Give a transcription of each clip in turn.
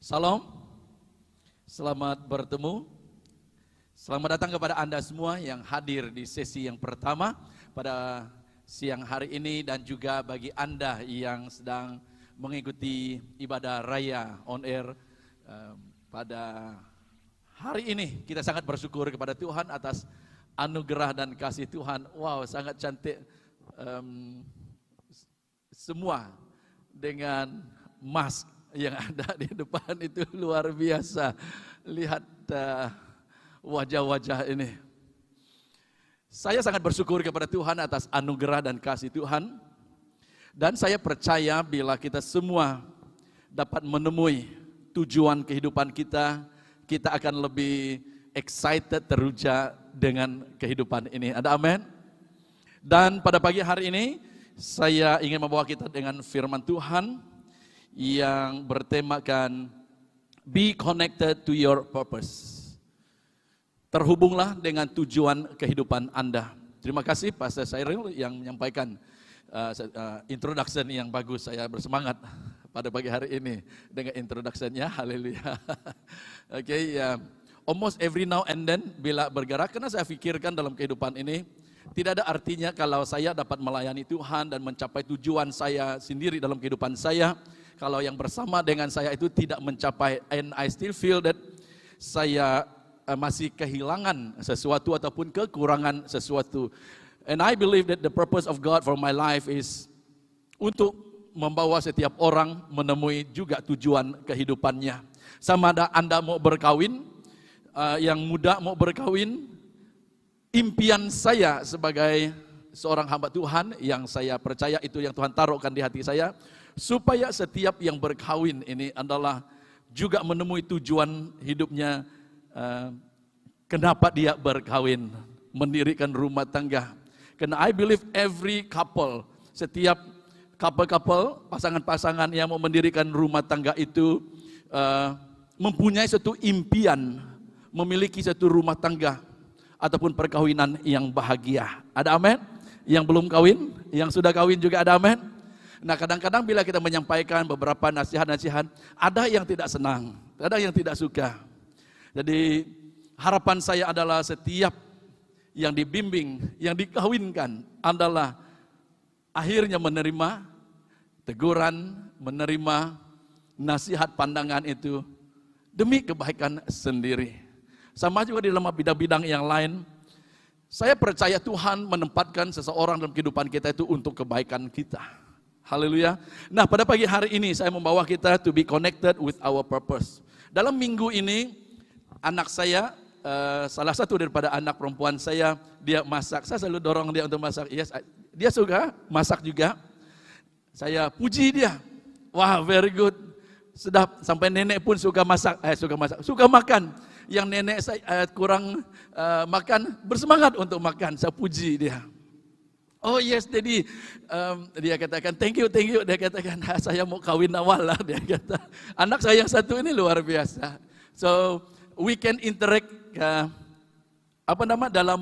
Salam, selamat bertemu. Selamat datang kepada Anda semua yang hadir di sesi yang pertama pada siang hari ini, dan juga bagi Anda yang sedang mengikuti ibadah raya on air pada hari ini. Kita sangat bersyukur kepada Tuhan atas anugerah dan kasih Tuhan. Wow, sangat cantik semua dengan mask yang ada di depan itu luar biasa. Lihat wajah-wajah ini. Saya sangat bersyukur kepada Tuhan atas anugerah dan kasih Tuhan. Dan saya percaya bila kita semua dapat menemui tujuan kehidupan kita, kita akan lebih excited, teruja dengan kehidupan ini. Ada amin? Dan pada pagi hari ini, saya ingin membawa kita dengan firman Tuhan yang bertemakan Be connected to your purpose. Terhubunglah dengan tujuan kehidupan Anda. Terima kasih Pastor Cyril yang menyampaikan introduction yang bagus. Saya bersemangat pada pagi hari ini dengan introduction-nya. Haleluya. Oke, ya. Almost every now and then bila bergerak, karena saya pikirkan dalam kehidupan ini tidak ada artinya kalau saya dapat melayani Tuhan dan mencapai tujuan saya sendiri dalam kehidupan saya, kalau yang bersama dengan saya itu tidak mencapai, and I still feel that saya masih kehilangan sesuatu ataupun kekurangan sesuatu. And I believe that the purpose of God for my life is untuk membawa setiap orang menemui juga tujuan kehidupannya. Sama ada Anda mau berkawin, yang muda mau berkawin, impian saya sebagai seorang hamba Tuhan yang saya percaya itu yang Tuhan taruhkan di hati saya, supaya setiap yang berkawin ini adalah juga menemui tujuan hidupnya, kenapa dia berkawin, mendirikan rumah tangga. Karena I believe every couple, setiap couple, pasangan-pasangan yang mau mendirikan rumah tangga itu mempunyai satu impian, memiliki satu rumah tangga ataupun perkawinan yang bahagia. Ada amin? Yang belum kawin, yang sudah kawin juga ada amin? Nah, kadang-kadang bila kita menyampaikan beberapa nasihat-nasihat, ada yang tidak senang, ada yang tidak suka. Jadi harapan saya adalah setiap yang dibimbing, yang dikawinkan adalah akhirnya menerima teguran, menerima nasihat pandangan itu demi kebaikan sendiri. Sama juga di dalam bidang-bidang yang lain, saya percaya Tuhan menempatkan seseorang dalam kehidupan kita itu untuk kebaikan kita. Haleluya. Nah, pada pagi hari ini saya membawa kita to be connected with our purpose. Dalam minggu ini, anak saya, salah satu daripada anak perempuan saya, dia masak. Saya selalu dorong dia untuk masak. Yes, dia suka masak juga. Saya puji dia. Wah, very good. Sedap. Sampai nenek pun suka masak. Suka makan. Yang nenek saya kurang makan, bersemangat untuk makan. Saya puji dia. Oh yes, jadi dia katakan thank you, dia katakan saya mau kawin awal lah, dia kata. Anak saya yang satu ini luar biasa. So we can interact dalam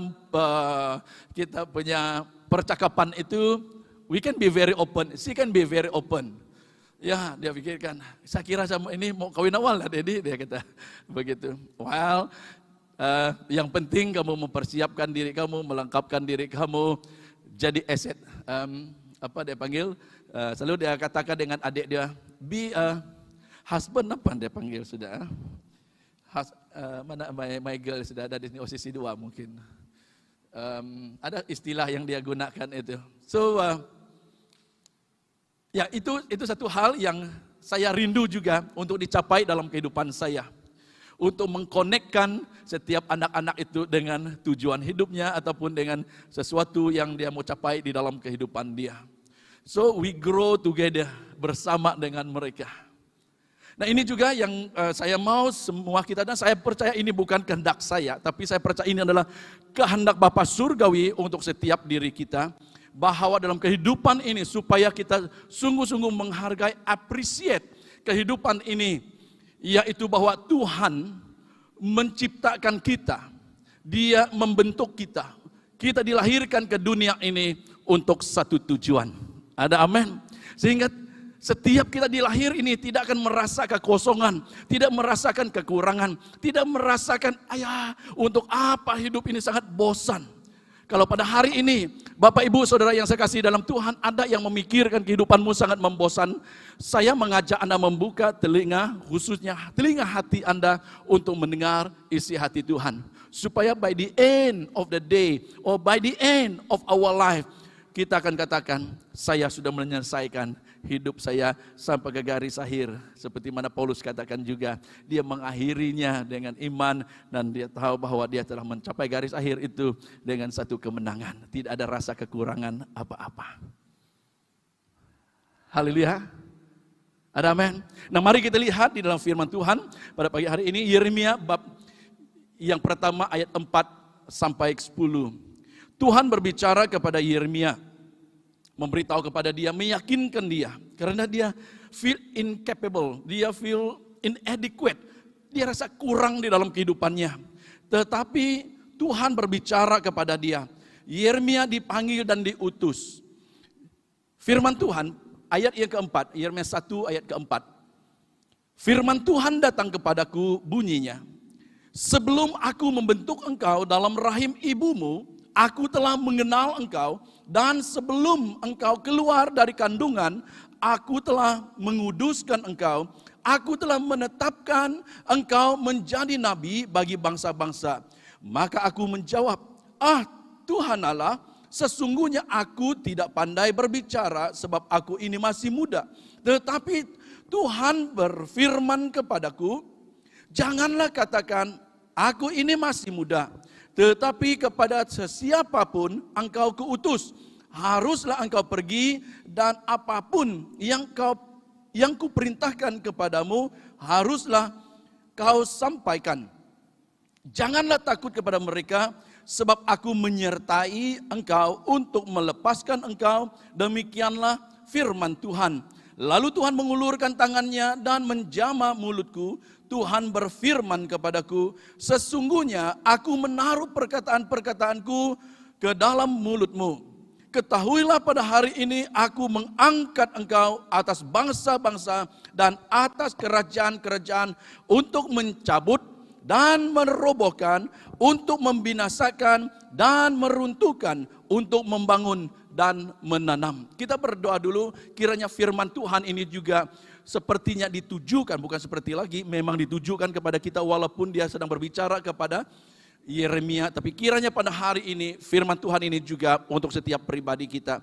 kita punya percakapan itu, we can be very open, she can be very open. Ya, dia pikirkan, saya kira sama ini mau kawin awal lah Dedi, dia kata begitu. Well, yang penting kamu mempersiapkan diri kamu, melengkapkan diri kamu jadi aset. Apa dia panggil? Selalu dia katakan dengan adik dia, be a husband, apa dia panggil sudah? Mana my girl sudah ada di sini, OCC 2 mungkin. Ada istilah yang dia gunakan itu. So, ya itu satu hal yang saya rindu juga untuk dicapai dalam kehidupan saya. Untuk mengkonekkan setiap anak-anak itu dengan tujuan hidupnya ataupun dengan sesuatu yang dia mau capai di dalam kehidupan dia. So we grow together bersama dengan mereka. Nah, ini juga yang saya mau semua kita, dan saya percaya ini bukan kehendak saya, tapi saya percaya ini adalah kehendak Bapa Surgawi untuk setiap diri kita, bahwa dalam kehidupan ini supaya kita sungguh-sungguh menghargai, appreciate kehidupan ini, yaitu bahwa Tuhan menciptakan kita, Dia membentuk kita. Kita dilahirkan ke dunia ini untuk satu tujuan. Ada amin? Sehingga setiap kita dilahir ini tidak akan merasa kekosongan, tidak merasakan kekurangan, tidak merasakan, untuk apa hidup ini sangat bosan. Kalau pada hari ini, Bapak Ibu Saudara yang saya kasih dalam Tuhan, ada yang memikirkan kehidupanmu sangat membosan, saya mengajak Anda membuka telinga, khususnya telinga hati Anda untuk mendengar isi hati Tuhan. Supaya by the end of the day, or by the end of our life, kita akan katakan, saya sudah menyelesaikan hidup saya sampai ke garis akhir. Seperti mana Paulus katakan juga, dia mengakhirinya dengan iman dan dia tahu bahwa dia telah mencapai garis akhir itu dengan satu kemenangan. Tidak ada rasa kekurangan apa-apa. Haleluya. Ada amin. Nah, mari kita lihat di dalam firman Tuhan pada pagi hari ini, Yeremia bab yang pertama ayat 4 sampai 10. Tuhan berbicara kepada Yeremia, memberitahu kepada dia, meyakinkan dia, karena dia feel incapable, dia feel inadequate, dia rasa kurang di dalam kehidupannya. Tetapi Tuhan berbicara kepada dia. Yeremia dipanggil dan diutus. Firman Tuhan, ayat yang keempat, Yeremia 1 ayat keempat. Firman Tuhan datang kepadaku bunyinya, sebelum aku membentuk engkau dalam rahim ibumu, aku telah mengenal engkau, dan sebelum engkau keluar dari kandungan, aku telah menguduskan engkau. Aku telah menetapkan engkau menjadi nabi bagi bangsa-bangsa. Maka aku menjawab, Tuhan Allah, sesungguhnya aku tidak pandai berbicara sebab aku ini masih muda. Tetapi Tuhan berfirman kepadaku, janganlah katakan, aku ini masih muda. Tetapi kepada sesiapapun engkau kuutus, haruslah engkau pergi dan apapun yang kuperintahkan kepadamu, haruslah kau sampaikan. Janganlah takut kepada mereka, sebab aku menyertai engkau untuk melepaskan engkau, demikianlah firman Tuhan. Lalu Tuhan mengulurkan tangannya dan menjamah mulutku. Tuhan berfirman kepadaku, sesungguhnya aku menaruh perkataan-perkataanku ke dalam mulutmu. Ketahuilah pada hari ini aku mengangkat engkau atas bangsa-bangsa dan atas kerajaan-kerajaan untuk mencabut dan merobohkan, untuk membinasakan dan meruntuhkan, untuk membangun dan menanam. Kita berdoa dulu, kiranya firman Tuhan ini juga sepertinya ditujukan, bukan seperti lagi, memang ditujukan kepada kita walaupun dia sedang berbicara kepada Yeremia, tapi kiranya pada hari ini firman Tuhan ini juga untuk setiap pribadi kita.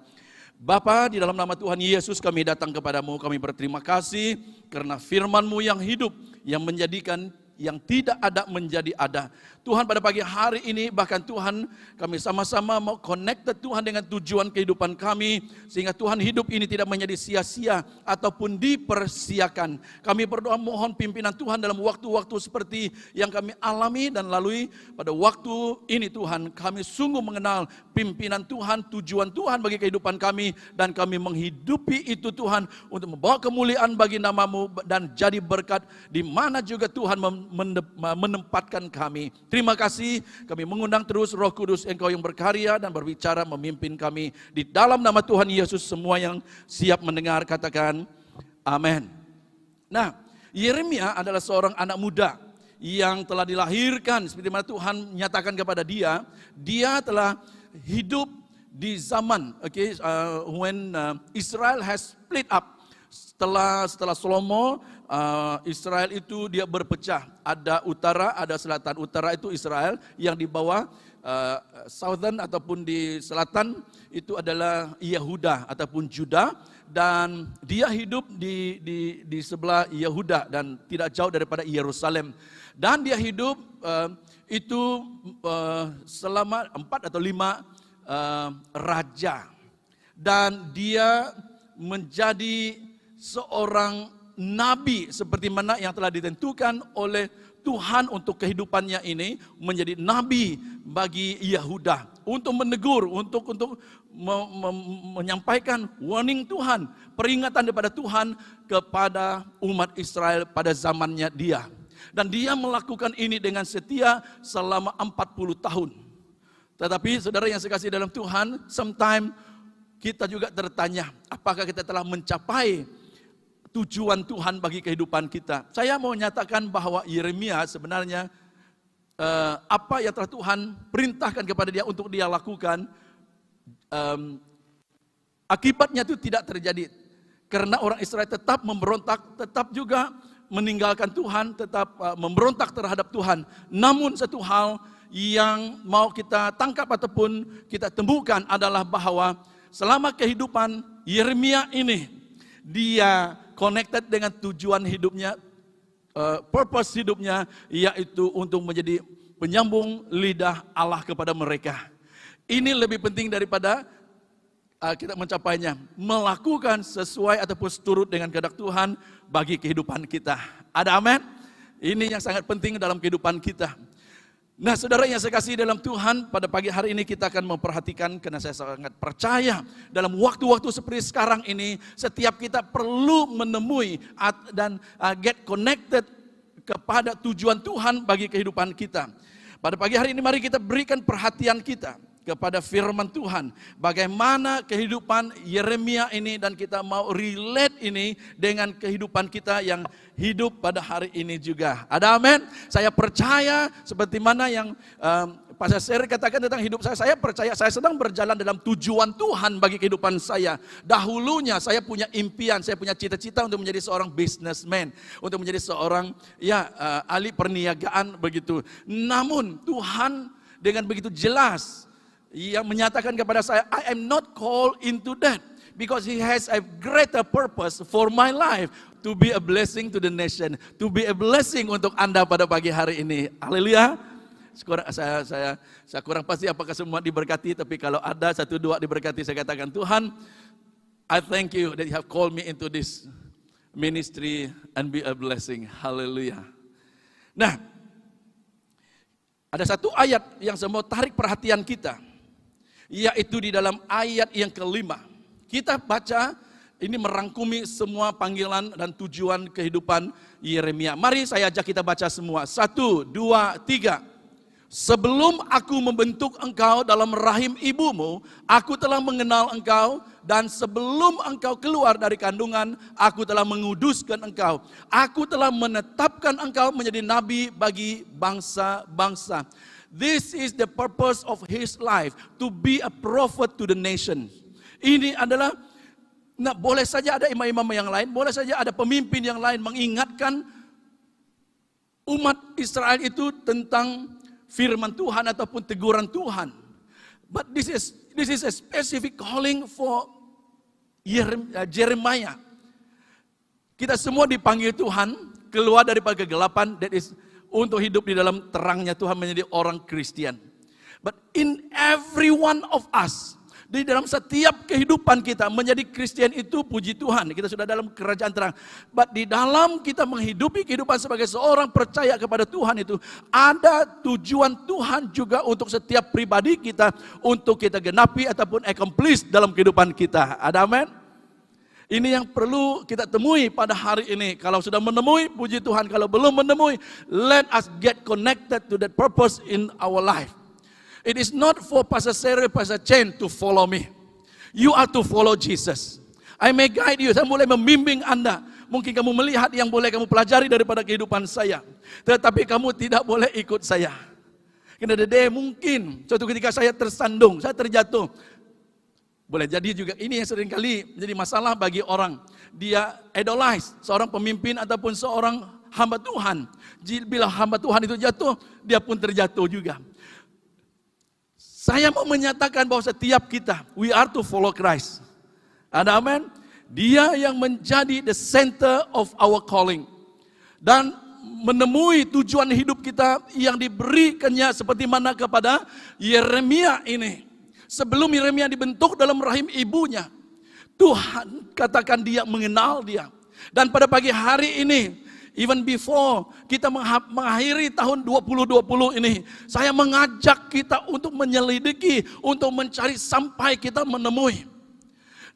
Bapa, di dalam nama Tuhan Yesus kami datang kepadamu, kami berterima kasih karena firman-Mu yang hidup, yang menjadikan yang tidak ada menjadi ada. Tuhan, pada pagi hari ini bahkan Tuhan kami sama-sama mau connected Tuhan dengan tujuan kehidupan kami, sehingga Tuhan hidup ini tidak menjadi sia-sia ataupun dipersiakan. Kami berdoa mohon pimpinan Tuhan dalam waktu-waktu seperti yang kami alami dan lalui pada waktu ini. Tuhan, kami sungguh mengenal pimpinan Tuhan, tujuan Tuhan bagi kehidupan kami, dan kami menghidupi itu Tuhan untuk membawa kemuliaan bagi nama-Mu dan jadi berkat di mana juga Tuhan menempatkan kami. Terima kasih, kami mengundang terus Roh Kudus Engkau yang berkarya dan berbicara memimpin kami. Di dalam nama Tuhan Yesus, semua yang siap mendengar katakan amin. Nah, Yeremia adalah seorang anak muda yang telah dilahirkan seperti mana Tuhan nyatakan kepada dia. Dia telah hidup di zaman when Israel has split up. Setelah Salomo, Israel itu dia berpecah. Ada utara, ada selatan. Utara itu Israel, yang di bawah southern ataupun di selatan itu adalah Yehuda ataupun Juda. Dan dia hidup di sebelah Yehuda dan tidak jauh daripada Yerusalem. Dan dia hidup selama 4 atau 5 raja. Dan dia menjadi seorang nabi seperti mana yang telah ditentukan oleh Tuhan untuk kehidupannya ini, menjadi nabi bagi Yehuda untuk menegur, untuk menyampaikan warning Tuhan, peringatan daripada Tuhan kepada umat Israel pada zamannya dia. Dan dia melakukan ini dengan setia selama 40 tahun. Tetapi saudara yang saya kasih dalam Tuhan, sometimes kita juga tertanya, apakah kita telah mencapai tujuan Tuhan bagi kehidupan kita. Saya mau nyatakan bahwa Yeremia sebenarnya apa yang telah Tuhan perintahkan kepada dia untuk dia lakukan, akibatnya itu tidak terjadi. Karena orang Israel tetap memberontak, tetap juga meninggalkan Tuhan, tetap memberontak terhadap Tuhan. Namun satu hal yang mau kita tangkap ataupun kita temukan adalah bahwa selama kehidupan Yeremia ini, dia connected dengan tujuan hidupnya, purpose hidupnya, yaitu untuk menjadi penyambung lidah Allah kepada mereka. Ini lebih penting daripada kita mencapainya, melakukan sesuai ataupun seturut dengan kehendak Tuhan bagi kehidupan kita. Ada amin? Ini yang sangat penting dalam kehidupan kita. Nah, saudara yang saya kasih dalam Tuhan, pada pagi hari ini kita akan memperhatikan, karena saya sangat percaya dalam waktu-waktu seperti sekarang ini, setiap kita perlu menemui dan get connected kepada tujuan Tuhan bagi kehidupan kita. Pada pagi hari ini mari kita berikan perhatian kita kepada firman Tuhan. Bagaimana kehidupan Yeremia ini, dan kita mau relate ini dengan kehidupan kita yang hidup pada hari ini juga. Ada amin? Saya percaya seperti mana yang Pastor Seri katakan tentang hidup saya percaya saya sedang berjalan dalam tujuan Tuhan bagi kehidupan saya. Dahulunya saya punya impian, saya punya cita-cita untuk menjadi seorang businessman, untuk menjadi seorang ahli perniagaan begitu. Namun Tuhan dengan begitu jelas yang menyatakan kepada saya, I am not called into that, because He has a greater purpose for my life, to be a blessing to the nation, to be a blessing untuk Anda pada pagi hari ini. Haleluya. Saya kurang pasti apakah semua diberkati, tapi kalau ada satu dua diberkati, saya katakan, Tuhan, I thank you that you have called me into this ministry and be a blessing. Haleluya. Nah, ada satu ayat yang saya mau tarik perhatian kita, yaitu di dalam ayat yang kelima. Kita baca, ini merangkumi semua panggilan dan tujuan kehidupan Yeremia. Mari saya ajak kita baca semua. 1, 2, 3. Sebelum aku membentuk engkau dalam rahim ibumu, aku telah mengenal engkau, dan sebelum engkau keluar dari kandungan, aku telah menguduskan engkau. Aku telah menetapkan engkau menjadi nabi bagi bangsa-bangsa. This is the purpose of his life, to be a prophet to the nation. Ini adalah, boleh saja ada imam-imam yang lain, boleh saja ada pemimpin yang lain mengingatkan umat Israel itu tentang firman Tuhan ataupun teguran Tuhan. But this is a specific calling for Jeremiah. Kita semua dipanggil Tuhan keluar daripada kegelapan, that is untuk hidup di dalam terangnya Tuhan, menjadi orang Kristen. But in every one of us, di dalam setiap kehidupan kita menjadi Kristen itu, puji Tuhan, kita sudah dalam kerajaan terang. But di dalam kita menghidupi kehidupan sebagai seorang percaya kepada Tuhan itu, ada tujuan Tuhan juga untuk setiap pribadi kita, untuk kita genapi ataupun accomplish dalam kehidupan kita. Ada amin? Ini yang perlu kita temui pada hari ini. Kalau sudah menemui, puji Tuhan. Kalau belum menemui, let us get connected to that purpose in our life. It is not for Pastor Seri, Pastor Chen to follow me. You are to follow Jesus. I may guide you. Saya mulai membimbing Anda. Mungkin kamu melihat yang boleh kamu pelajari daripada kehidupan saya. Tetapi kamu tidak boleh ikut saya. Karena mungkin suatu ketika saya tersandung, saya terjatuh. Boleh jadi juga ini yang seringkali menjadi masalah bagi orang. Dia idolize seorang pemimpin ataupun seorang hamba Tuhan. Bila hamba Tuhan itu jatuh, dia pun terjatuh juga. Saya mau menyatakan bahwa setiap kita, we are to follow Christ. Ada amin? Dia yang menjadi the center of our calling. Dan menemui tujuan hidup kita yang diberikannya seperti mana kepada Yeremia ini. Sebelum Yeremia dibentuk dalam rahim ibunya, Tuhan katakan dia mengenal dia. Dan pada pagi hari ini, even before kita mengakhiri tahun 2020 ini, saya mengajak kita untuk menyelidiki, untuk mencari sampai kita menemui.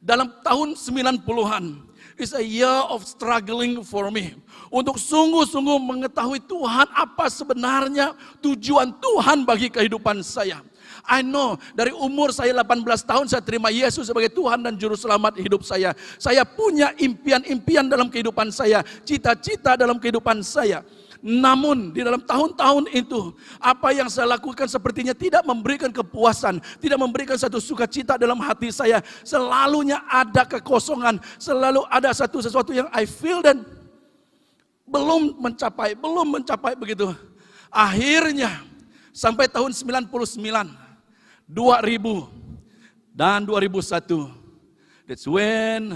Dalam tahun 90-an, it's a year of struggling for me. Untuk sungguh-sungguh mengetahui Tuhan apa sebenarnya tujuan Tuhan bagi kehidupan saya. I know dari umur saya 18 tahun saya terima Yesus sebagai Tuhan dan Juru Selamat hidup saya. Saya punya impian-impian dalam kehidupan saya, cita-cita dalam kehidupan saya. Namun di dalam tahun-tahun itu, apa yang saya lakukan sepertinya tidak memberikan kepuasan, tidak memberikan satu sukacita dalam hati saya. Selalunya ada kekosongan, selalu ada sesuatu yang I feel dan belum mencapai begitu. Akhirnya sampai tahun 99, 2000 dan 2001, that's when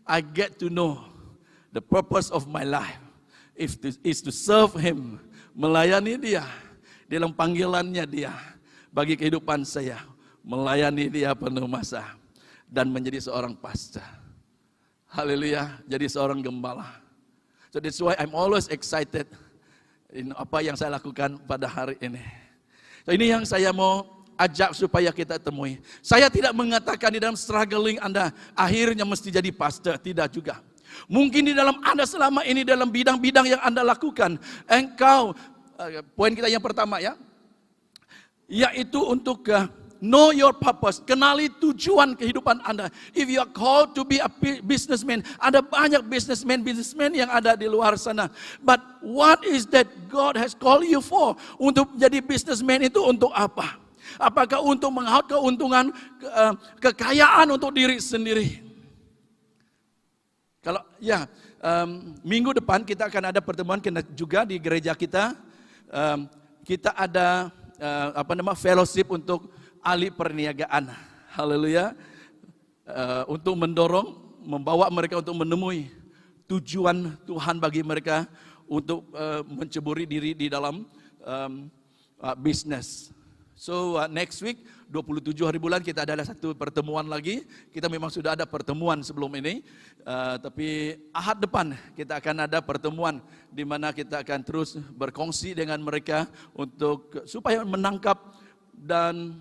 I get to know the purpose of my life. Is to serve Him, melayani Dia dalam panggilannya Dia bagi kehidupan saya, melayani Dia penuh masa dan menjadi seorang pastor. Haleluya, jadi seorang gembala. So that's why I'm always excited in apa yang saya lakukan pada hari ini. So ini yang saya mau ajak supaya kita temui. Saya tidak mengatakan di dalam struggling Anda akhirnya mesti jadi pastor, tidak juga. Mungkin di dalam Anda selama ini dalam bidang-bidang yang Anda lakukan, engkau, poin kita yang pertama ya, yaitu untuk know your purpose, kenali tujuan kehidupan Anda. If you are called to be a businessman, ada banyak businessman yang ada di luar sana. But what is that God has called you for? Untuk jadi businessman itu untuk apa? Apakah untuk menghut keuntungan, kekayaan untuk diri sendiri? Kalau ya, minggu depan kita akan ada pertemuan juga di gereja kita. Kita ada fellowship untuk ahli perniagaan. Haleluya. Untuk mendorong, membawa mereka untuk menemui tujuan Tuhan bagi mereka untuk menceburi diri di dalam bisnis. So next week 27 hari bulan kita ada satu pertemuan lagi. Kita memang sudah ada pertemuan sebelum ini, tapi Ahad depan kita akan ada pertemuan di mana kita akan terus berkongsi dengan mereka untuk supaya menangkap dan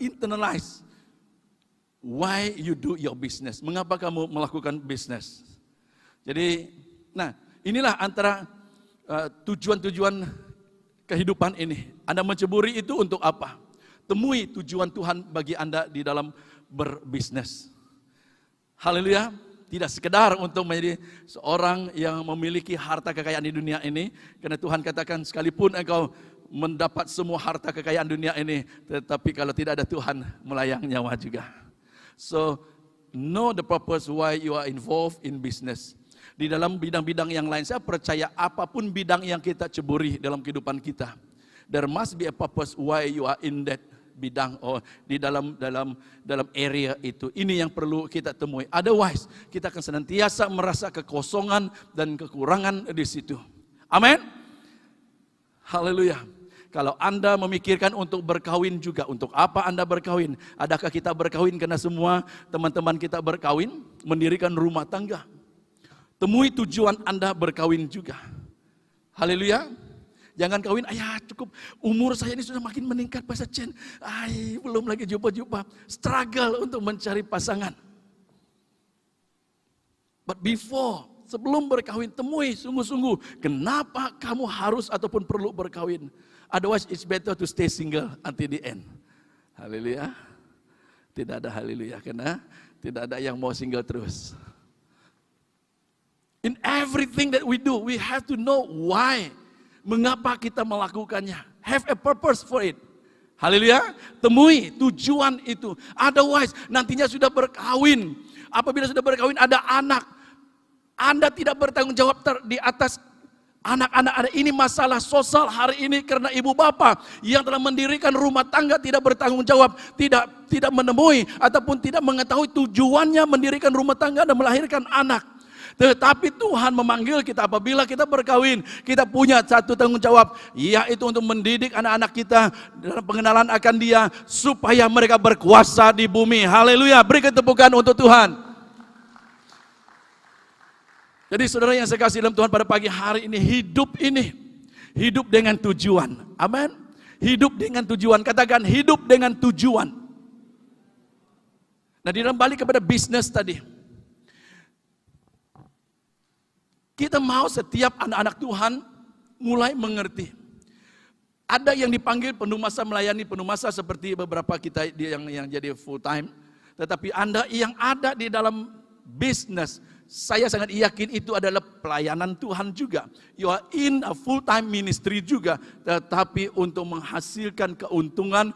internalize why you do your business. Mengapa kamu melakukan bisnis? Jadi, nah inilah antara tujuan-tujuan kehidupan ini. Anda menceburi itu untuk apa? Temui tujuan Tuhan bagi Anda di dalam berbisnis. Haleluya. Tidak sekedar untuk menjadi seorang yang memiliki harta kekayaan di dunia ini. Karena Tuhan katakan sekalipun engkau mendapat semua harta kekayaan dunia ini, tetapi kalau tidak ada Tuhan, melayang nyawa juga. So, know the purpose why you are involved in business. Di dalam bidang-bidang yang lain, saya percaya apapun bidang yang kita ceburi dalam kehidupan kita, there must be a purpose why you are in that bidang or di dalam area itu. Ini yang perlu kita temui. Otherwise, kita akan senantiasa merasa kekosongan dan kekurangan di situ. Amin. Haleluya. Kalau Anda memikirkan untuk berkawin juga, untuk apa Anda berkawin? Adakah kita berkawin karena semua teman-teman kita berkawin, mendirikan rumah tangga? Temui tujuan Anda berkawin juga. Haleluya. Jangan kawin, ayah cukup umur saya ini sudah makin meningkat Pastor Chen. Belum lagi jumpa-jumpa. Struggle untuk mencari pasangan. But before, sebelum berkawin, temui sungguh-sungguh. Kenapa kamu harus ataupun perlu berkawin? Otherwise it's better to stay single until the end. Haleluya. Tidak ada haleluya, karena tidak ada yang mau single terus. In everything that we do, we have to know why. Mengapa kita melakukannya. Have a purpose for it. Haleluya. Temui tujuan itu. Otherwise, nantinya sudah berkawin. Apabila sudah berkawin, ada anak. Anda tidak bertanggung jawab di atas anak-anak Anda. Ini masalah sosial hari ini karena ibu bapak yang telah mendirikan rumah tangga tidak bertanggung jawab. Tidak menemui ataupun tidak mengetahui tujuannya mendirikan rumah tangga dan melahirkan anak. Tetapi Tuhan memanggil kita apabila kita berkawin, kita punya satu tanggung jawab, yaitu untuk mendidik anak-anak kita dalam pengenalan akan Dia, supaya mereka berkuasa di bumi. Haleluya, beri ketepukan untuk Tuhan. Jadi saudara yang saya kasih dalam Tuhan pada pagi hari ini, hidup dengan tujuan. Amin. Hidup dengan tujuan, katakan hidup dengan tujuan. Nah di dalam balik kepada bisnis tadi, kita mau setiap anak-anak Tuhan mulai mengerti. Ada yang dipanggil penuh masa melayani penuh masa seperti beberapa kita yang jadi full time. Tetapi Anda yang ada di dalam bisnis, saya sangat yakin itu adalah pelayanan Tuhan juga. You are in a full time ministry juga, tetapi untuk menghasilkan keuntungan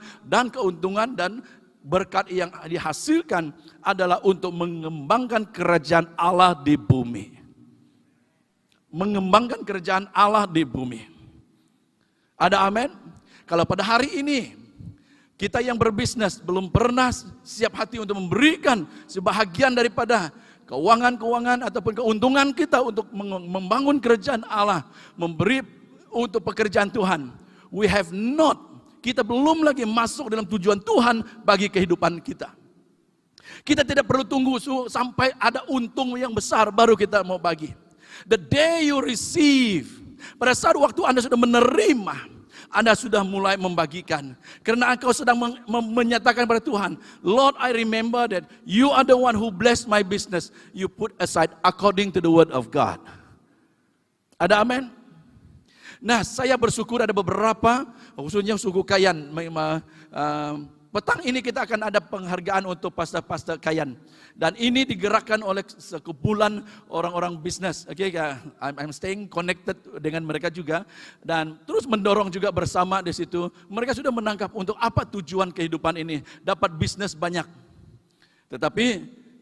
dan berkat yang dihasilkan adalah untuk mengembangkan kerajaan Allah di bumi. Mengembangkan kerajaan Allah di bumi. Ada amin? Kalau pada hari ini kita yang berbisnis belum pernah siap hati untuk memberikan sebahagian daripada keuangan ataupun keuntungan kita untuk membangun kerajaan Allah, memberi untuk pekerjaan Tuhan. Kita belum lagi masuk dalam tujuan Tuhan bagi kehidupan kita. Kita tidak perlu tunggu sampai ada untung yang besar baru kita mau bagi. The day you receive, pada saat waktu Anda sudah menerima, Anda sudah mulai membagikan. Karena engkau sedang menyatakan pada Tuhan, Lord, I remember that you are the one who blessed my business. You put aside according to the word of God. Ada amin? Nah, saya bersyukur ada beberapa, khususnya suku Kayan. Petang ini kita akan ada penghargaan untuk pastor-pastor Kayan. Dan ini digerakkan oleh sekumpulan orang-orang bisnis. Okay, I'm staying connected dengan mereka juga. Dan terus mendorong juga bersama di situ. Mereka sudah menangkap untuk apa tujuan kehidupan ini. Dapat bisnis banyak. Tetapi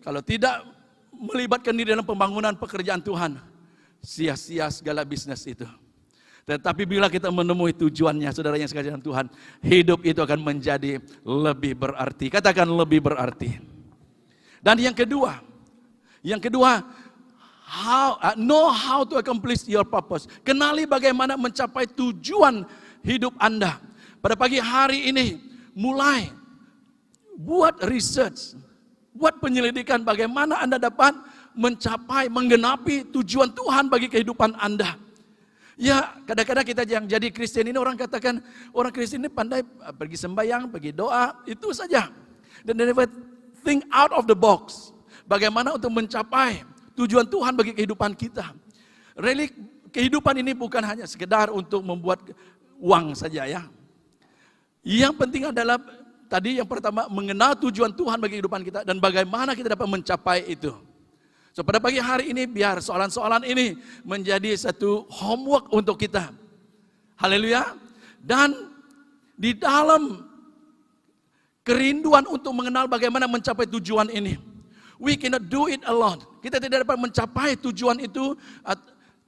kalau tidak melibatkan diri dalam pembangunan pekerjaan Tuhan, sia-sia segala bisnis itu. Tetapi bila kita menemui tujuannya, saudara yang sekalian Tuhan, hidup itu akan menjadi lebih berarti. Katakan lebih berarti. Dan yang kedua, know how to accomplish your purpose. Kenali bagaimana mencapai tujuan hidup Anda. Pada pagi hari ini, mulai buat research, buat penyelidikan bagaimana Anda dapat menggenapi tujuan Tuhan bagi kehidupan Anda. Ya, kadang-kadang kita yang jadi Kristen ini orang katakan, orang Kristen ini pandai pergi sembahyang, pergi doa, itu saja. Dan never think out of the box. Bagaimana untuk mencapai tujuan Tuhan bagi kehidupan kita. Really, kehidupan ini bukan hanya sekedar untuk membuat uang saja ya. Yang penting adalah tadi yang pertama mengenal tujuan Tuhan bagi kehidupan kita dan bagaimana kita dapat mencapai itu. So, pada pagi hari ini biar soalan-soalan ini menjadi satu homework untuk kita. Haleluya. Dan di dalam kerinduan untuk mengenal bagaimana mencapai tujuan ini, we cannot do it alone. Kita tidak dapat mencapai tujuan itu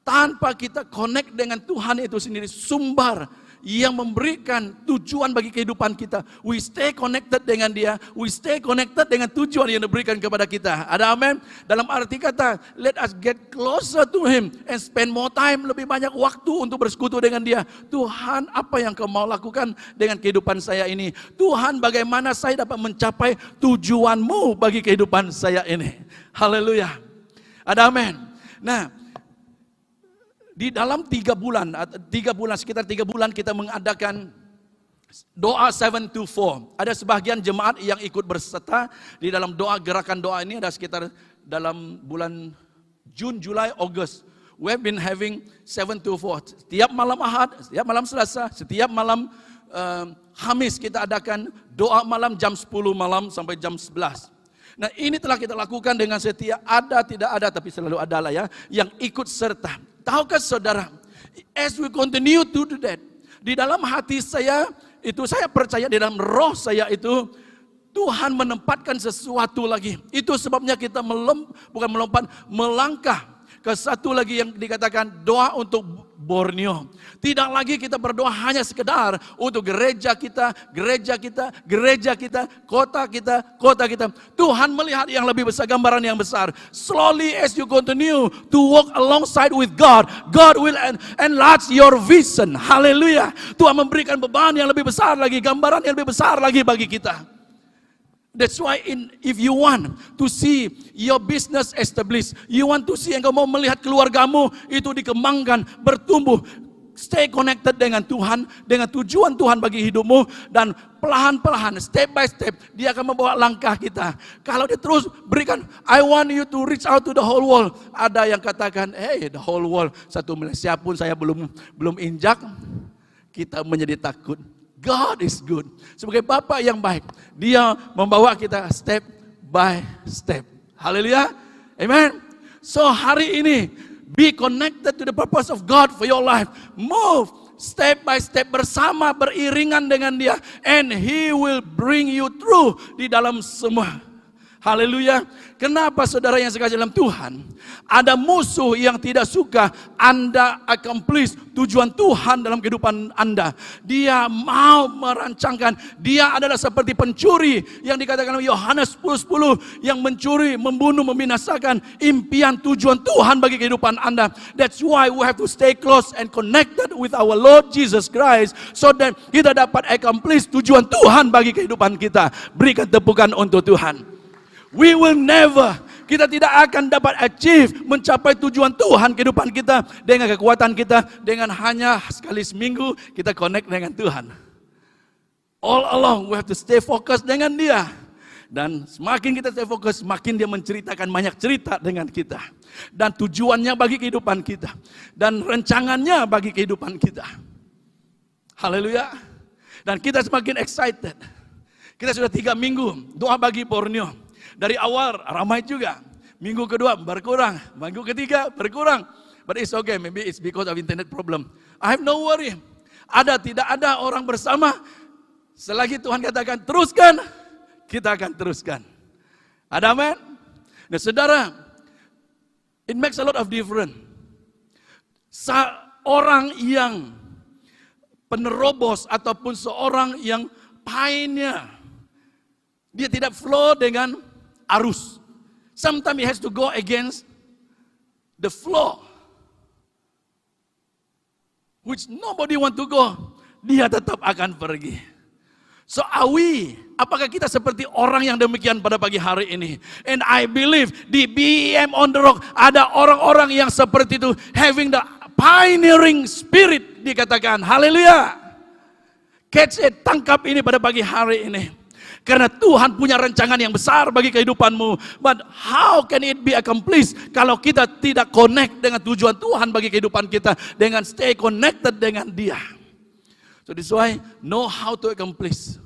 tanpa kita connect dengan Tuhan itu sendiri, sumber yang memberikan tujuan bagi kehidupan kita. We stay connected dengan Dia, we stay connected dengan tujuan yang diberikan kepada kita. Ada amin? Dalam arti kata, let us get closer to Him and spend more time, lebih banyak waktu untuk bersekutu dengan Dia. Tuhan, apa yang Kau mau lakukan dengan kehidupan saya ini? Tuhan, bagaimana saya dapat mencapai tujuan-Mu bagi kehidupan saya ini? Haleluya. Ada amin? Nah, di dalam 3 bulan, sekitar 3 bulan kita mengadakan doa 7-4. Ada sebagian jemaat yang ikut berserta di dalam gerakan doa ini, ada sekitar dalam bulan Jun, Julai, Agustus. We have been having 7-4. Setiap malam Ahad, setiap malam Selasa, setiap malam Khamis kita adakan doa malam jam 10 malam sampai jam 11. Nah, ini telah kita lakukan dengan setia, ada tidak ada tapi selalu ada lah ya, yang ikut serta. Tahukah saudara, as we continue to do that, di dalam hati saya itu, saya percaya di dalam roh saya itu, Tuhan menempatkan sesuatu lagi. Itu sebabnya kita melangkah ke satu lagi yang dikatakan doa untuk Borneo. Tidak lagi kita berdoa hanya sekedar untuk gereja kita, kota kita. Tuhan melihat yang lebih besar, gambaran yang besar. Slowly as you continue to walk alongside with God, God will enlarge your vision. Haleluya. Tuhan memberikan beban yang lebih besar lagi, gambaran yang lebih besar lagi bagi kita. That's why if you want to see your business established, you want to see, engkau mau melihat keluargamu itu dikembangkan, bertumbuh, stay connected dengan Tuhan, dengan tujuan Tuhan bagi hidupmu, dan pelan-pelan, step by step, Dia akan membawa langkah kita. Kalau Dia terus berikan, I want you to reach out to the whole world. Ada yang katakan, hey, the whole world, satu Malaysia pun saya belum injak. kita menjadi takut. God is good. Sebagai Bapa yang baik, Dia membawa kita step by step. Haleluya. Amen. So hari ini, be connected to the purpose of God for your life. Move step by step bersama, beriringan dengan Dia. And He will bring you through di dalam semua. Haleluya. Kenapa saudara yang sekasih dalam Tuhan? Ada musuh yang tidak suka Anda accomplish tujuan Tuhan dalam kehidupan Anda. Dia mau merancangkan. Dia adalah seperti pencuri yang dikatakan Yohanes 10:10 yang mencuri, membunuh, membinasakan impian tujuan Tuhan bagi kehidupan Anda. That's why we have to stay close and connected with our Lord Jesus Christ so that kita dapat accomplish tujuan Tuhan bagi kehidupan kita. Berikan tepukan untuk Tuhan. We will never, kita tidak akan dapat achieve, mencapai tujuan Tuhan kehidupan kita dengan kekuatan kita, dengan hanya sekali seminggu kita connect dengan Tuhan. All along we have to stay focused dengan Dia. Dan semakin kita stay fokus, semakin Dia menceritakan banyak cerita dengan kita. Dan tujuannya bagi kehidupan kita. Dan rencangannya bagi kehidupan kita. Haleluya. Dan kita semakin excited. Kita sudah 3 minggu doa bagi Borneo. Dari awal ramai juga. Minggu kedua berkurang. Minggu ketiga berkurang. But it's okay. Maybe it's because of internet problem. I have no worry. Tidak ada orang bersama. Selagi Tuhan katakan teruskan, kita akan teruskan. Ada amin? Nah saudara, it makes a lot of difference. Seorang yang penerobos ataupun seorang yang pioneer, dia tidak flow dengan arus. Sometimes he has to go against the flow, which nobody want to go. Dia tetap akan pergi. So apakah kita seperti orang yang demikian pada pagi hari ini? And I believe di BEM on the Rock ada orang-orang yang seperti itu, having the pioneering spirit dikatakan. Haleluya. Catch it, tangkap ini pada pagi hari ini. Karena Tuhan punya rancangan yang besar bagi kehidupanmu. But how can it be accomplished kalau kita tidak connect dengan tujuan Tuhan bagi kehidupan kita, dengan stay connected dengan Dia. So this is why know how to accomplish.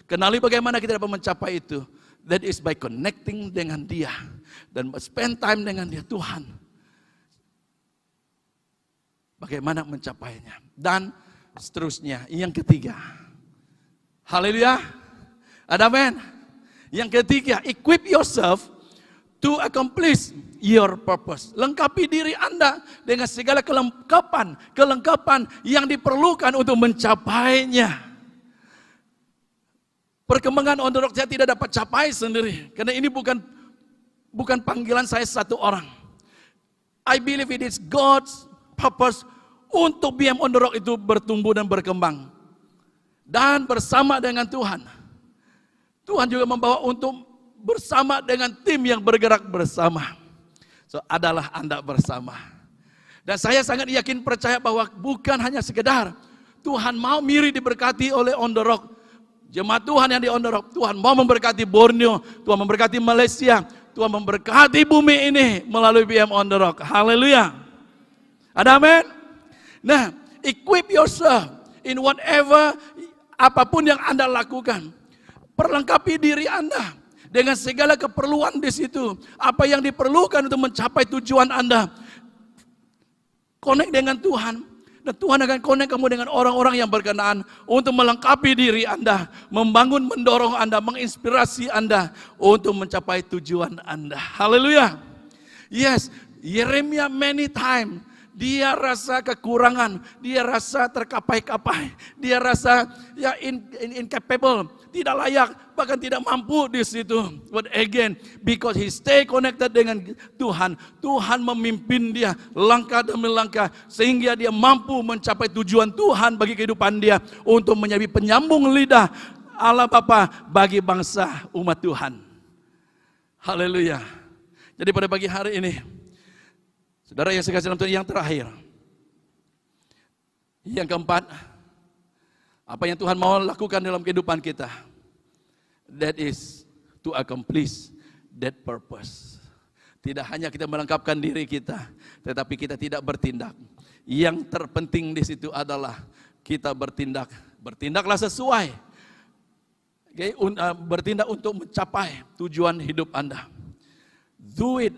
Kenali bagaimana kita dapat mencapai itu. That is by connecting dengan Dia dan spend time dengan Dia. Tuhan, bagaimana mencapainya, dan seterusnya. Yang ketiga, haleluya. Ada amin. Yang ketiga, equip yourself to accomplish your purpose. Lengkapi diri Anda dengan segala kelengkapan yang diperlukan untuk mencapainya. Perkembangan on the rock saya tidak dapat capai sendiri, karena ini bukan panggilan saya satu orang. I believe it is God's purpose untuk BEM on the rock itu bertumbuh dan berkembang. Dan bersama dengan Tuhan. Tuhan juga membawa untuk bersama dengan tim yang bergerak bersama. So adalah Anda bersama. Dan saya sangat yakin percaya bahwa bukan hanya sekedar Tuhan mau Miri diberkati oleh On The Rock. Jemaat Tuhan yang di On The Rock, Tuhan mau memberkati Borneo, Tuhan memberkati Malaysia, Tuhan memberkati bumi ini melalui BEM On The Rock. Haleluya. Ada amin? Nah, equip yourself in whatever, apapun yang Anda lakukan. Perlengkapi diri Anda dengan segala keperluan di situ. Apa yang diperlukan untuk mencapai tujuan Anda. Connect dengan Tuhan. Dan Tuhan akan connect kamu dengan orang-orang yang berkenaan untuk melengkapi diri Anda. Membangun, mendorong Anda, menginspirasi Anda untuk mencapai tujuan Anda. Haleluya. Yes, Yeremia many times. Dia rasa kekurangan, dia rasa terkapai-kapai, dia rasa incapable, tidak layak, bahkan tidak mampu di situ. But again, because he stay connected dengan Tuhan, Tuhan memimpin dia langkah demi langkah sehingga dia mampu mencapai tujuan Tuhan bagi kehidupan dia untuk menjadi penyambung lidah Allah Bapa bagi bangsa umat Tuhan. Haleluya. Jadi pada pagi hari ini, saudara yang saya kasih dalam Tuhan, yang terakhir, yang keempat, apa yang Tuhan mau lakukan dalam kehidupan kita, that is to accomplish that purpose. Tidak hanya kita melengkapkan diri kita, tetapi kita tidak bertindak. Yang terpenting di situ adalah kita bertindaklah sesuai. Okay, bertindak untuk mencapai tujuan hidup Anda. Do it,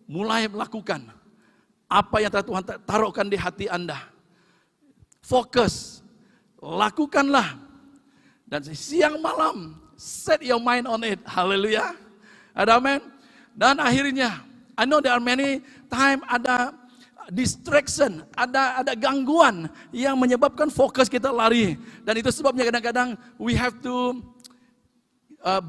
mulai melakukan apa yang Tuhan taruhkan di hati Anda. Fokus, lakukanlah. Dan siang malam, set your mind on it. Haleluya. Ada amin. Dan akhirnya, I know there are many time ada distraction, ada gangguan yang menyebabkan fokus kita lari. Dan itu sebabnya kadang-kadang we have to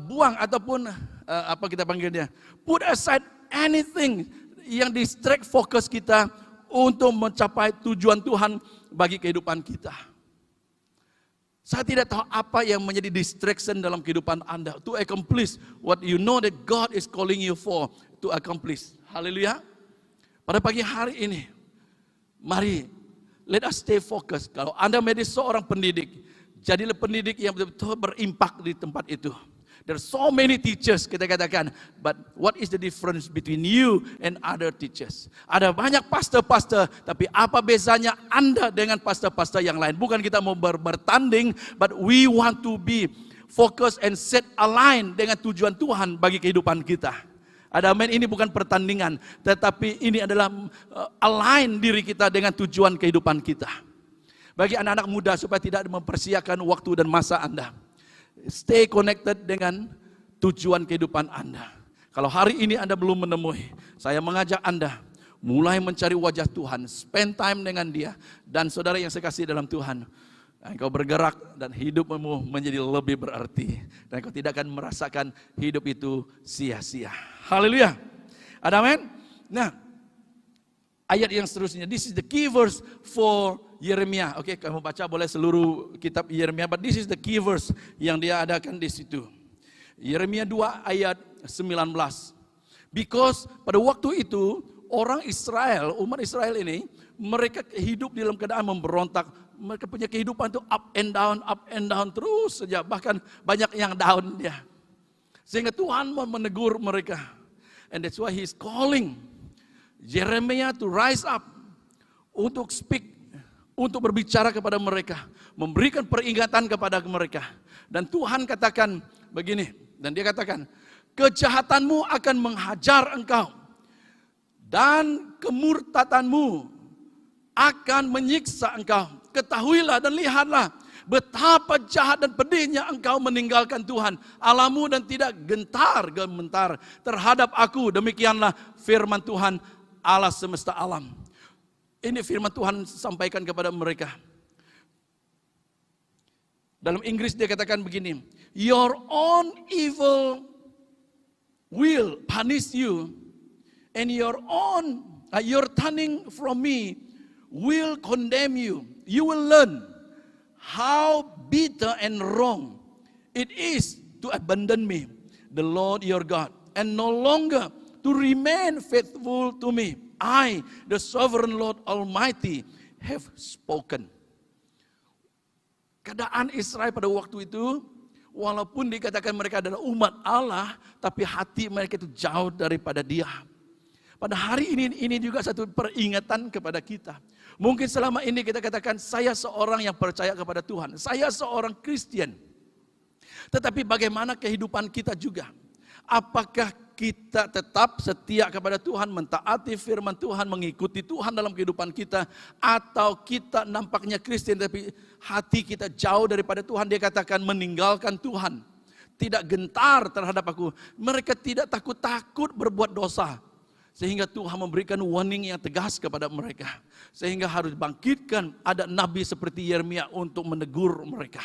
buang ataupun apa kita panggilnya, put aside anything yang distract fokus kita untuk mencapai tujuan Tuhan bagi kehidupan kita. Saya tidak tahu apa yang menjadi distraction dalam kehidupan Anda to accomplish what you know that God is calling you for to accomplish. Haleluya. Pada pagi hari ini, mari let us stay focused. Kalau Anda menjadi seorang pendidik, jadilah pendidik yang betul-betul berimpak di tempat itu. There are so many teachers, kita katakan, but what is the difference between you and other teachers? Ada banyak pastor-pastor, tapi apa bezanya Anda dengan pastor-pastor yang lain? Bukan kita mau bertanding, but we want to be focused and set align dengan tujuan Tuhan bagi kehidupan kita. Ada amin, ini bukan pertandingan, tetapi ini adalah align diri kita dengan tujuan kehidupan kita. Bagi anak-anak muda supaya tidak mempersiakan waktu dan masa Anda. Stay connected dengan tujuan kehidupan Anda. Kalau hari ini Anda belum menemui, saya mengajak Anda mulai mencari wajah Tuhan, spend time dengan Dia. Dan saudara yang saya kasih dalam Tuhan, engkau bergerak dan hidupmu menjadi lebih berarti. Dan engkau tidak akan merasakan hidup itu sia-sia. Haleluya. Ada amin? Nah, ayat yang seterusnya, this is the key verse for Yeremia. Oke, kamu baca boleh seluruh kitab Yeremia, but this is the key verse yang dia adakan di situ. Yeremia 2 ayat 19. Because pada waktu itu orang Israel, umat Israel ini, mereka hidup dalam keadaan memberontak. Mereka punya kehidupan itu up and down terus saja. Bahkan banyak yang down dia. Sehingga Tuhan mau menegur mereka. And that's why He's calling Yeremia to rise up untuk speak, untuk berbicara kepada mereka, memberikan peringatan kepada mereka. Dan Tuhan katakan begini, dan dia katakan, kejahatanmu akan menghajar engkau, dan kemurtadanmu akan menyiksa engkau. Ketahuilah dan lihatlah betapa jahat dan pedihnya engkau meninggalkan Tuhan Allahmu dan tidak gentar-gementar terhadap aku. Demikianlah firman Tuhan Allah semesta alam. Ini firman Tuhan sampaikan kepada mereka. Dalam Inggris dia katakan begini, your own evil will punish you, and your turning from me will condemn you. You will learn how bitter and wrong it is to abandon me, the Lord your God, and no longer to remain faithful to me. I, the sovereign Lord Almighty, have spoken. Keadaan Israel pada waktu itu, walaupun dikatakan mereka adalah umat Allah, tapi hati mereka itu jauh daripada Dia. Pada hari ini juga satu peringatan kepada kita. Mungkin selama ini kita katakan, saya seorang yang percaya kepada Tuhan. Saya seorang Kristen. Tetapi bagaimana kehidupan kita juga? Apakah kita tetap setia kepada Tuhan, mentaati firman Tuhan, mengikuti Tuhan dalam kehidupan kita, atau kita nampaknya Kristen tapi hati kita jauh daripada Tuhan? Dia katakan meninggalkan Tuhan, tidak gentar terhadap aku. Mereka tidak takut-takut berbuat dosa, sehingga Tuhan memberikan warning yang tegas kepada mereka, sehingga harus bangkitkan ada nabi seperti Yeremia untuk menegur mereka,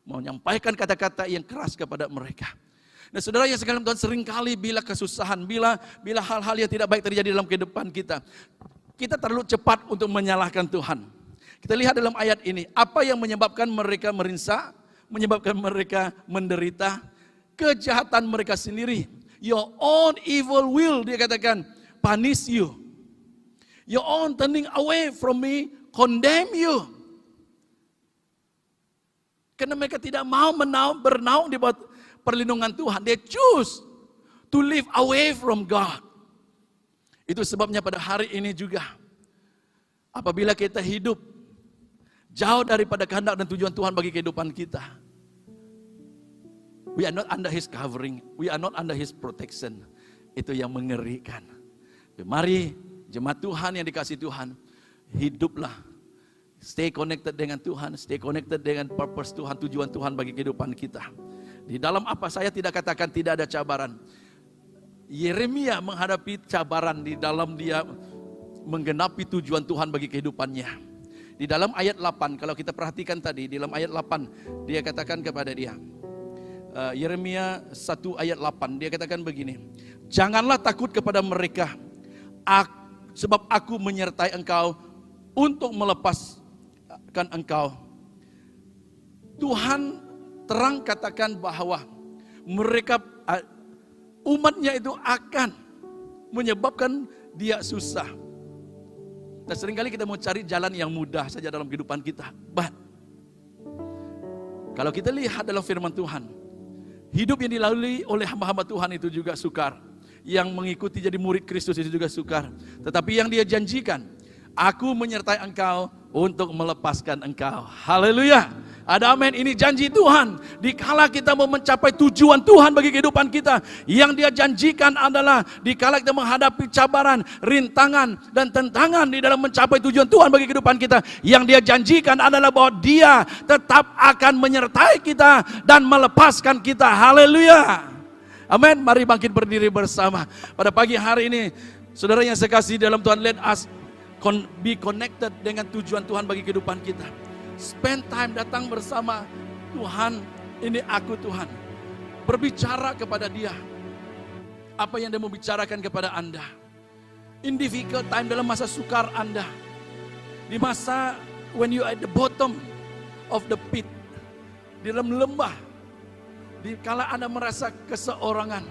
menyampaikan kata-kata yang keras kepada mereka. Nah, saudara yang sekalian Tuhan, seringkali bila kesusahan, bila hal-hal yang tidak baik terjadi dalam kehidupan kita, kita terlalu cepat untuk menyalahkan Tuhan. Kita lihat dalam ayat ini, apa yang menyebabkan mereka merinsa, menyebabkan mereka menderita? Kejahatan mereka sendiri. Your own evil will, dia katakan, punish you. Your own turning away from me, condemn you. Karena mereka tidak mau bernaung di bawah perlindungan Tuhan. They choose to live away from God. Itu sebabnya pada hari ini juga, apabila kita hidup Jauh daripada kehendak dan tujuan Tuhan bagi kehidupan kita. We are not under His covering. We are not under His protection. Itu yang mengerikan. Mari jemaat Tuhan yang dikasihi Tuhan, hiduplah. Stay connected dengan Tuhan. Stay connected dengan purpose Tuhan, tujuan Tuhan bagi kehidupan kita. Di dalam apa saya tidak katakan tidak ada cabaran. Yeremia menghadapi cabaran di dalam dia menggenapi tujuan Tuhan bagi kehidupannya. Di dalam ayat 8, kalau kita perhatikan tadi, di dalam ayat 8, dia katakan kepada dia, Yeremia 1 ayat 8, dia katakan begini, janganlah takut kepada mereka, sebab aku menyertai engkau untuk melepaskan engkau. Tuhan terang katakan bahwa mereka, umatnya itu akan menyebabkan dia susah. Dan seringkali kita mau cari jalan yang mudah saja dalam kehidupan kita. Kalau kita lihat dalam firman Tuhan, hidup yang dilalui oleh hamba-hamba Tuhan itu juga sukar. Yang mengikuti jadi murid Kristus itu juga sukar. Tetapi yang dia janjikan, aku menyertai engkau untuk melepaskan engkau. Haleluya. Ada amin, ini janji Tuhan. Dikala kita mau mencapai tujuan Tuhan bagi kehidupan kita, yang dia janjikan adalah dikala kita menghadapi cabaran, rintangan, dan tentangan di dalam mencapai tujuan Tuhan bagi kehidupan kita, yang dia janjikan adalah bahwa dia tetap akan menyertai kita dan melepaskan kita. Haleluya. Amin. Mari bangkit berdiri bersama. Pada pagi hari ini, saudara yang saya kasih dalam Tuhan, let us be connected dengan tujuan Tuhan bagi kehidupan kita. Spend time, datang bersama Tuhan, ini aku Tuhan. Berbicara kepada dia. Apa yang dia mau bicarakan kepada Anda. In difficult time, dalam masa sukar Anda. Di masa when you at the bottom of the pit. Di dalam lembah. Di kala Anda merasa keseorangan.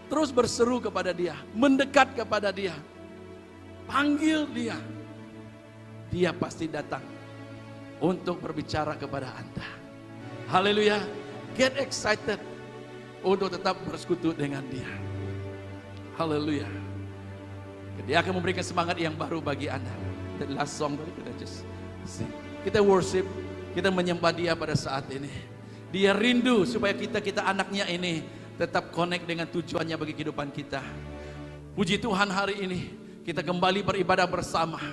Terus berseru kepada dia. Mendekat kepada dia. Panggil dia. Dia pasti datang untuk berbicara kepada Anda. Haleluya. Get excited untuk tetap bersekutu dengan dia. Haleluya. Dia akan memberikan semangat yang baru bagi Anda. The last song tadi kita just sing. Kita worship, kita menyembah dia pada saat ini. Dia rindu supaya kita anaknya ini tetap connect dengan tujuannya bagi kehidupan kita. Puji Tuhan, hari ini kita kembali beribadah bersama,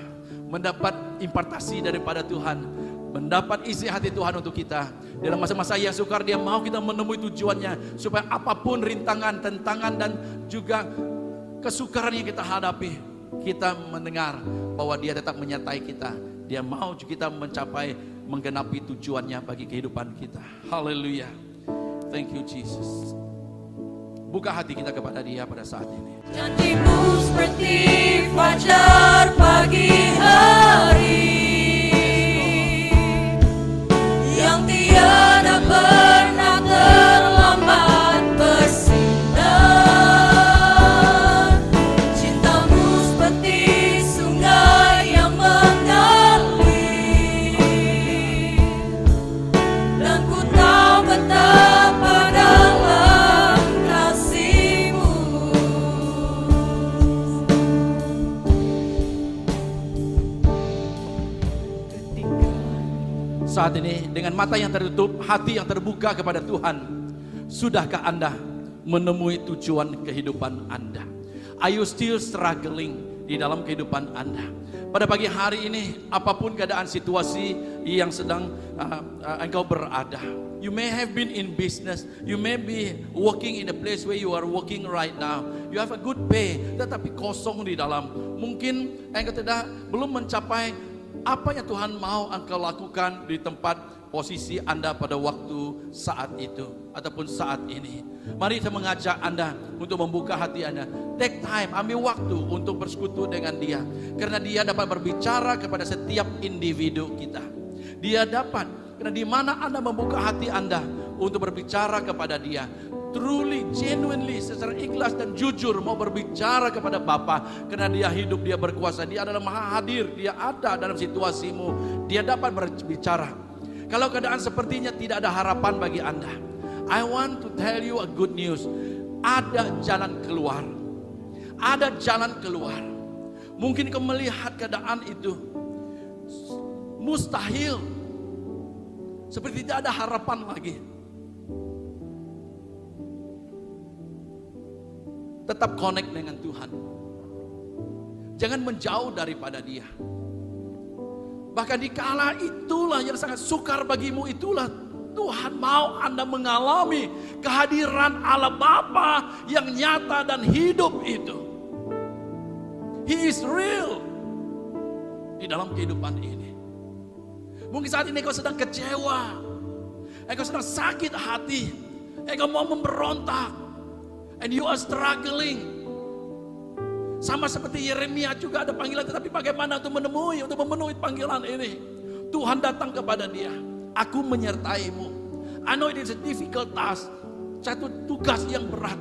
mendapat impartasi daripada Tuhan, mendapat isi hati Tuhan untuk kita. Dalam masa-masa yang sukar, dia mau kita menemui tujuannya, supaya apapun rintangan, tentangan, dan juga kesukaran yang kita hadapi, kita mendengar bahwa dia tetap menyertai kita. Dia mau kita mencapai, menggenapi tujuannya bagi kehidupan kita. Haleluya. Thank you Jesus. Buka hati kita kepada dia pada saat ini. Janjimu seperti fajar pagi hari, yang tiada pernah terlambat bersinar. Cintamu seperti sungai yang mengalir, dan ku tahu betapa dalam kasih-Mu. Saat ini dengan mata yang tertutup, hati yang terbuka kepada Tuhan, sudahkah Anda menemui tujuan kehidupan Anda? Are you still struggling di dalam kehidupan Anda? Pada pagi hari ini, apapun keadaan situasi yang sedang engkau berada, you may have been in business, you may be working in the place where you are working right now, you have a good pay, tetapi kosong di dalam. Mungkin engkau belum mencapai apa yang Tuhan mau engkau lakukan di tempat posisi Anda pada waktu saat itu ataupun saat ini. Mari saya mengajak Anda untuk membuka hati Anda. Take time, ambil waktu untuk bersekutu dengan dia. Karena dia dapat berbicara kepada setiap individu kita. Dia dapat, karena di mana Anda membuka hati Anda untuk berbicara kepada dia, truly, genuinely, secara ikhlas dan jujur mau berbicara kepada Bapa, karena dia hidup, dia berkuasa, dia adalah maha hadir, dia ada dalam situasimu, dia dapat berbicara. Kalau keadaan sepertinya tidak ada harapan bagi Anda, I want to tell you a good news. Ada jalan keluar. Ada jalan keluar. Mungkin kau melihat keadaan itu mustahil. Seperti tidak ada harapan lagi. Tetap connect dengan Tuhan. Jangan menjauh daripada Dia. Bahkan di kala itulah yang sangat sukar bagimu, itulah Tuhan mau Anda mengalami kehadiran Allah Bapa yang nyata dan hidup itu. He is real di dalam kehidupan ini. Mungkin saat ini engkau sedang kecewa, engkau sedang sakit hati, engkau mau memberontak, and you are struggling. Sama seperti Yeremia juga ada panggilan, tetapi bagaimana untuk memenuhi panggilan ini? Tuhan datang kepada dia. Aku menyertaimu. I know it is a difficult task. Satu tugas yang berat.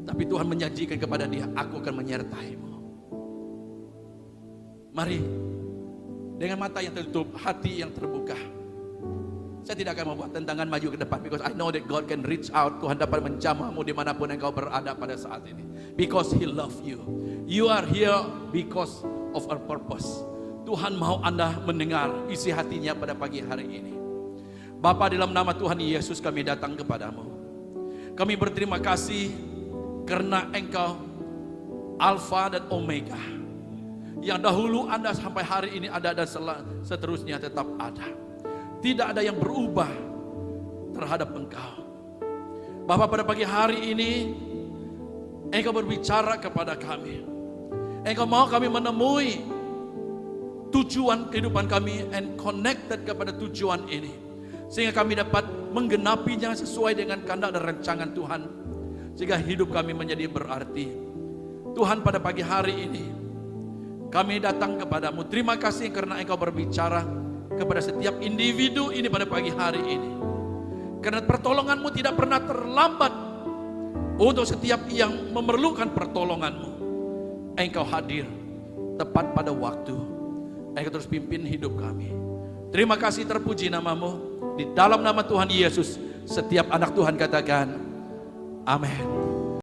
Tapi Tuhan menjanjikan kepada dia, aku akan menyertaimu. Mari, dengan mata yang tertutup, hati yang terbuka. Saya tidak akan membuat tentangan maju ke depan, because I know that God can reach out. Tuhan dapat menjamahmu dimanapun engkau berada pada saat ini. Because He love you. You are here because of a purpose. Tuhan mau Anda mendengar isi hatinya pada pagi hari ini. Bapa, dalam nama Tuhan Yesus kami datang kepadamu. Kami berterima kasih karena Engkau Alfa dan Omega. Yang dahulu Anda sampai hari ini ada dan seterusnya tetap ada. Tidak ada yang berubah terhadap Engkau. Bapa, pada pagi hari ini Engkau berbicara kepada kami. Engkau mau kami menemui tujuan kehidupan kami and connected kepada tujuan ini. Sehingga kami dapat menggenapinya sesuai dengan kehendak dan rancangan Tuhan. Sehingga hidup kami menjadi berarti. Tuhan, pada pagi hari ini kami datang kepadamu. Terima kasih karena Engkau berbicara kepada setiap individu ini pada pagi hari ini. Karena pertolonganmu tidak pernah terlambat untuk setiap yang memerlukan pertolonganmu. Engkau hadir tepat pada waktu. Engkau terus pimpin hidup kami. Terima kasih, terpuji namamu. Di dalam nama Tuhan Yesus, setiap anak Tuhan katakan, amin.